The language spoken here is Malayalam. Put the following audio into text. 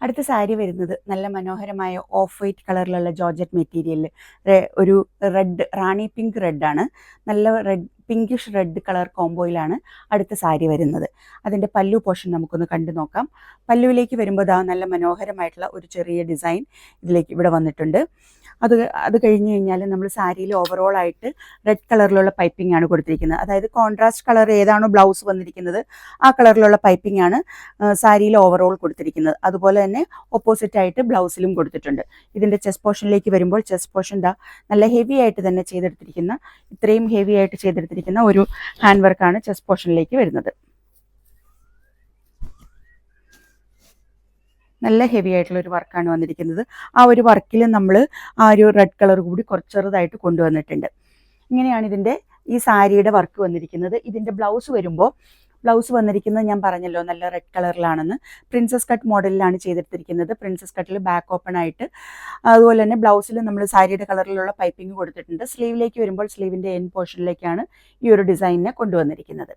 അടുത്ത സാരി വരുന്നത് നല്ല മനോഹരമായ ഓഫ് വൈറ്റ് കളറിലുള്ള ജോർജറ്റ് മെറ്റീരിയലിൽ ഒരു റെഡ് റാണി പിങ്ക് റെഡാണ്. നല്ല റെഡ് പിങ്കിഷ് റെഡ് കളർ കോംബോയിലാണ് അടുത്ത സാരി വരുന്നത്. അതിൻ്റെ പല്ലു പോർഷൻ നമുക്കൊന്ന് കണ്ടു നോക്കാം. പല്ലുവിലേക്ക് വരുമ്പോൾ നല്ല മനോഹരമായിട്ടുള്ള ഒരു ചെറിയ ഡിസൈൻ ഇവിടെ വന്നിട്ടുണ്ട്. അത് കഴിഞ്ഞ് കഴിഞ്ഞാൽ നമ്മൾ സാരിയിൽ ഓവറോൾ ആയിട്ട് റെഡ് കളറിലുള്ള പൈപ്പിംഗ് ആണ് കൊടുത്തിരിക്കുന്നത്. അതായത് കോൺട്രാസ്റ്റ് കളർ ഏതാണോ ബ്ലൗസ് വന്നിരിക്കുന്നത് ആ കളറിലുള്ള പൈപ്പിംഗ് ആണ് സാരിയിൽ ഓവറോൾ കൊടുത്തിരിക്കുന്നത്. അതുപോലെ തന്നെ ഓപ്പോസിറ്റ് ആയിട്ട് ബ്ലൗസിലും കൊടുത്തിട്ടുണ്ട്. ഇതിൻ്റെ ചെസ്റ്റ് പോർഷനിലേക്ക് വരുമ്പോൾ ചെസ്റ്റ് പോർഷൻ നല്ല ഹെവി ആയിട്ട് തന്നെ ഇത്രയും ഹെവി ആയിട്ട് ചെയ്തെടുത്തിരിക്കുന്ന ഒരു ഹാൻഡ് വർക്കാണ് ചെസ്റ്റ് പോർഷനിലേക്ക് വരുന്നത്. നല്ല ഹെവി ആയിട്ടുള്ള ഒരു വർക്കാണ് വന്നിരിക്കുന്നത്. ആ ഒരു വർക്കിൽ നമ്മൾ ആ ഒരു റെഡ് കളർ കൂടി കുറച്ച് ചെറുതായിട്ട് കൊണ്ടുവന്നിട്ടുണ്ട്. ഇങ്ങനെയാണ് ഈ സാരിയുടെ വർക്ക് വന്നിരിക്കുന്നത്. ഇതിൻ്റെ ബ്ലൗസ് വന്നിരിക്കുന്നത് ഞാൻ പറഞ്ഞല്ലോ നല്ല റെഡ് കളറിലാണെന്ന്. പ്രിൻസസ് കട്ട് മോഡലിലാണ് ചെയ്തെടുത്തിരിക്കുന്നത്. പ്രിൻസസ് കട്ടിൽ ബാക്ക് ഓപ്പൺ ആയിട്ട്, അതുപോലെ തന്നെ ബ്ലൗസിൽ നമ്മൾ സാരിയുടെ കളറിലുള്ള പൈപ്പിംഗ് കൊടുത്തിട്ടുണ്ട്. സ്ലീവിലേക്ക് വരുമ്പോൾ സ്ലീവിൻ്റെ എൻഡ് പോർഷനിലേക്കാണ് ഈ ഒരു ഡിസൈനിനെ കൊണ്ടുവന്നിരിക്കുന്നത്.